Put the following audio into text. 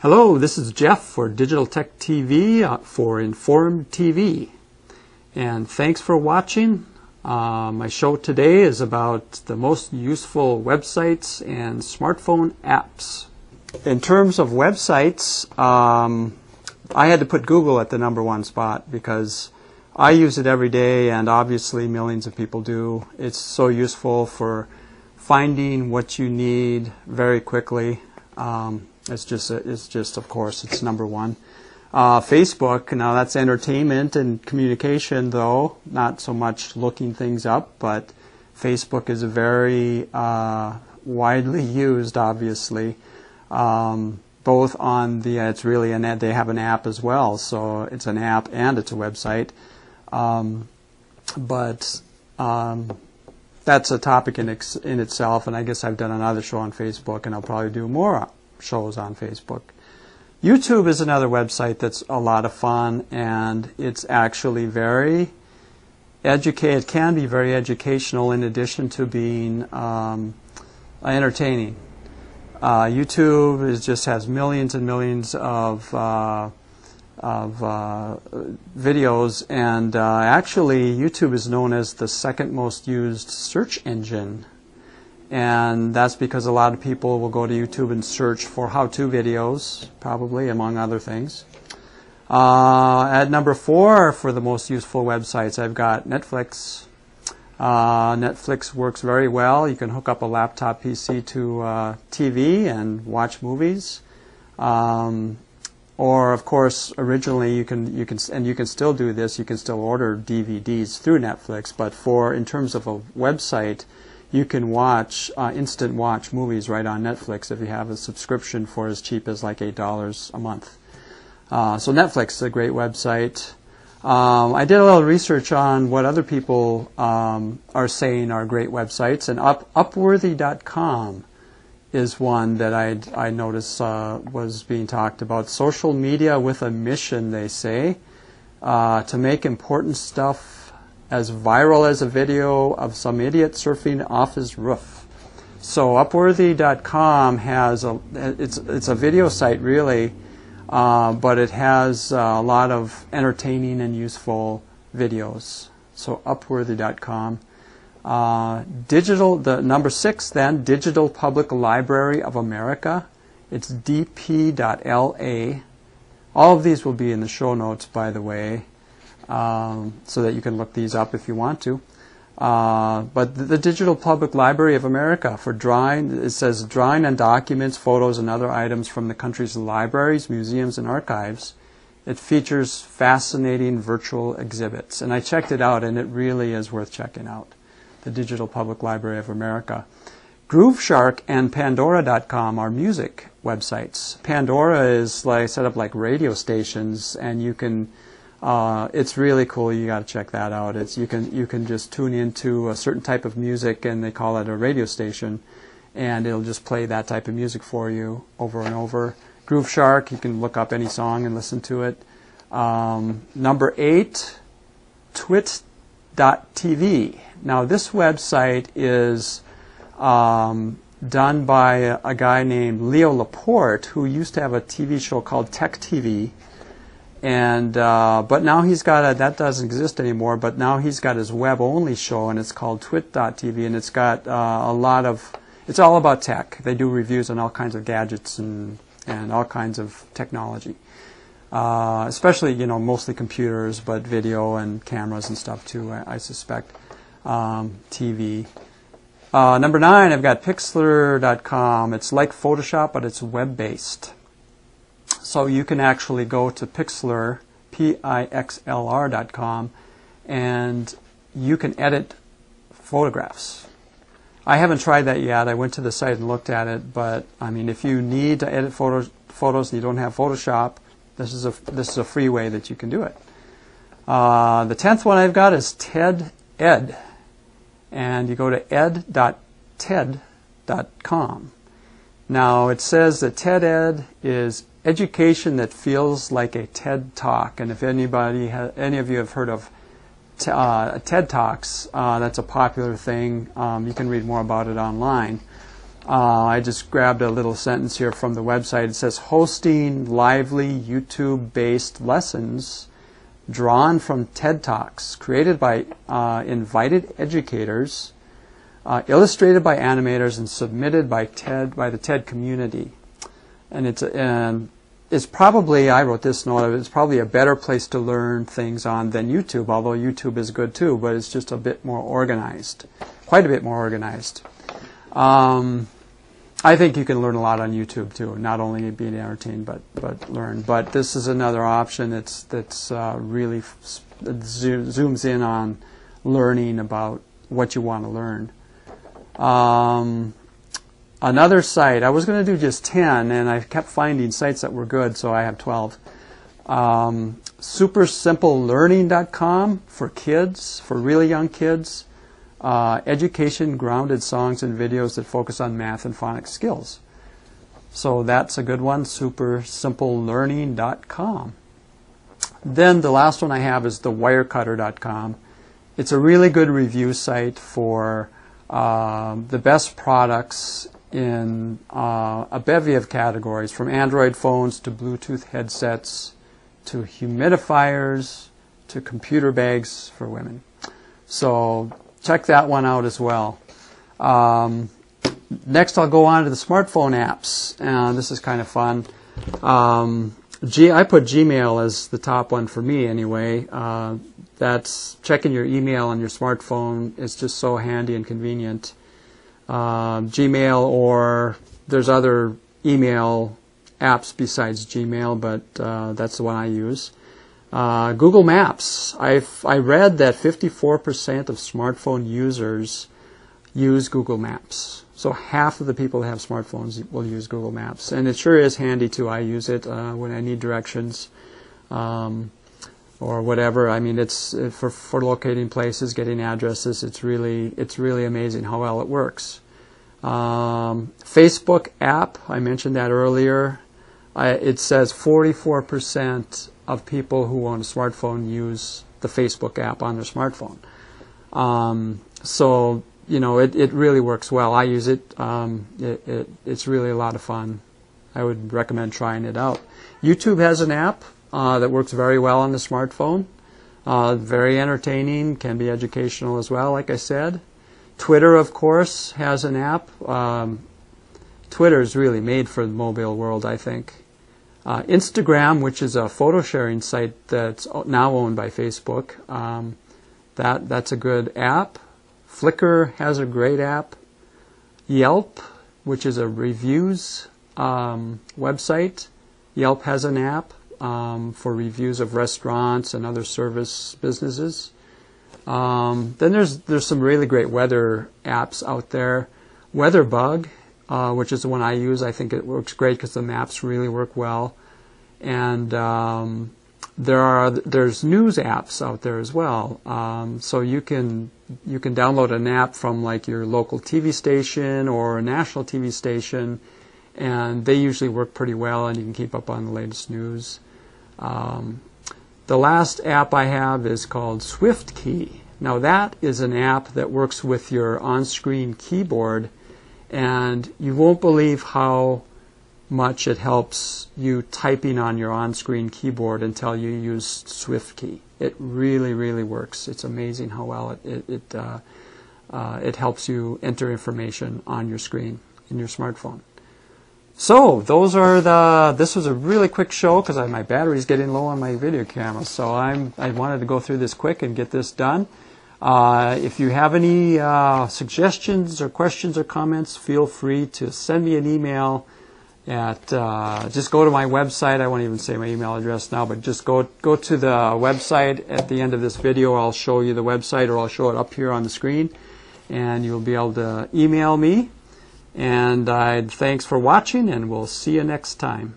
Hello, this is Jeff for Digital Tech TV for Informed TV. And thanks for watching. My show today is about the most useful websites and smartphone apps. In terms of websites, I had to put Google at the #1 spot because I use it every day, and obviously millions of people do. It's so useful for finding what you need very quickly. It's just of course, it's #1. Facebook, now that's entertainment and communication, though, not so much looking things up, but Facebook is very widely used, obviously. Both on the, it's really an ad, they have an app as well, so it's an app and it's a website. That's a topic in itself, and I guess I've done another show on Facebook, and I'll probably do more shows on Facebook. YouTube is another website that's a lot of fun, and it's actually very it can be very educational in addition to being entertaining. YouTube just has millions and millions of videos, and actually YouTube is known as the second most used search engine, and that's because a lot of people will go to YouTube and search for how-to videos, probably, among other things. At #4 for the most useful websites, I've got Netflix. Netflix works very well. You can hook up a laptop PC to TV and watch movies. Or, of course, originally you can still do this. You can still order DVDs through Netflix. But in terms of a website, you can watch instant watch movies right on Netflix if you have a subscription for as cheap as like $8 a month. So Netflix is a great website. I did a little research on what other people are saying are great websites, and Upworthy.com is one that I noticed was being talked about. Social media with a mission, they say, to make important stuff as viral as a video of some idiot surfing off his roof. So Upworthy.com has it's a video site really, but it has a lot of entertaining and useful videos. So Upworthy.com. The #6 then, Digital Public Library of America. It's dp.la. All of these will be in the show notes, by the way, so that you can look these up if you want to. But the Digital Public Library of America, for drawing, it says drawing and documents, photos, and other items from the country's libraries, museums, and archives. It features fascinating virtual exhibits. And I checked it out, and it really is worth checking out. The Digital Public Library of America. Grooveshark and Pandora.com are music websites. Pandora is set up like radio stations, and you can. It's really cool. You got to check that out. You can just tune into a certain type of music, and they call it a radio station, and it'll just play that type of music for you over and over. Grooveshark, you can look up any song and listen to it. #8, Twit.tv. Now this website is done by a guy named Leo Laporte, who used to have a TV show called Tech TV, and but now he's got that doesn't exist anymore. But now he's got his web-only show, and it's called Twit.tv, and it's got it's all about tech. They do reviews on all kinds of gadgets and all kinds of technology, especially mostly computers, but video and cameras and stuff too. I suspect. TV. #9, I've got Pixlr.com. It's like Photoshop, but it's web-based. So you can actually go to Pixlr, Pixlr.com, and you can edit photographs. I haven't tried that yet. I went to the site and looked at it, but I mean, if you need to edit photos and you don't have Photoshop, this is a free way that you can do it. The 10th one I've got is TED-Ed. And you go to ed.ted.com. Now it says that TED-Ed is education that feels like a TED Talk. And if any of you have heard of TED Talks, that's a popular thing. You can read more about it online. I just grabbed a little sentence here from the website. It says, hosting lively YouTube-based lessons drawn from TED Talks, created by invited educators, illustrated by animators, and submitted by the TED community. And it's probably, I wrote this note, it's probably a better place to learn things on than YouTube, although YouTube is good too, but it's just a bit more organized, quite a bit more organized. I think you can learn a lot on YouTube too, not only being entertained, but learn. But this is another option that's really zooms in on learning about what you want to learn. Another site, I was going to do just 10, and I kept finding sites that were good, so I have 12. SuperSimpleLearning.com for kids, for really young kids. Education-grounded songs and videos that focus on math and phonics skills. So that's a good one, SuperSimpleLearning.com. Then the last one I have is TheWirecutter.com. It's a really good review site for the best products in a bevy of categories, from Android phones to Bluetooth headsets to humidifiers to computer bags for women. So check that one out as well. Next, I'll go on to the smartphone apps. This is kind of fun. I put Gmail as the top one for me anyway. That's checking your email on your smartphone. It's just so handy and convenient. Gmail, or there's other email apps besides Gmail, but that's the one I use. Google Maps. I read that 54% of smartphone users use Google Maps. So half of the people that have smartphones will use Google Maps. And it sure is handy too. I use it when I need directions or whatever. I mean, it's for locating places, getting addresses. It's really amazing how well it works. Facebook app, I mentioned that earlier. It says 44% of people who own a smartphone use the Facebook app on their smartphone. So, you know, it really works well. I use it. It's really a lot of fun. I would recommend trying it out. YouTube has an app that works very well on the smartphone. Very entertaining, can be educational as well, like I said. Twitter, of course, has an app. Twitter is really made for the mobile world, I think. Instagram, which is a photo sharing site that's now owned by Facebook, that's a good app. Flickr has a great app. Yelp, which is a reviews website, Yelp has an app for reviews of restaurants and other service businesses. Then there's some really great weather apps out there. WeatherBug, which is the one I use. I think it works great because the maps really work well. And there's news apps out there as well. So you can download an app from like your local TV station or a national TV station, and they usually work pretty well, and you can keep up on the latest news. The last app I have is called SwiftKey. Now that is an app that works with your on-screen keyboard, and you won't believe how much it helps you typing on your on-screen keyboard until you use SwiftKey. It really, really works. It's amazing how well it helps you enter information on your screen in your smartphone. So those are this was a really quick show because my battery's getting low on my video camera. So I wanted to go through this quick and get this done. If you have any suggestions or questions or comments, feel free to send me an email at just go to my website. I won't even say my email address now, but just go to the website. At the end of this video, I'll show you the website, or I'll show it up here on the screen, and you'll be able to email me. And thanks for watching, and we'll see you next time.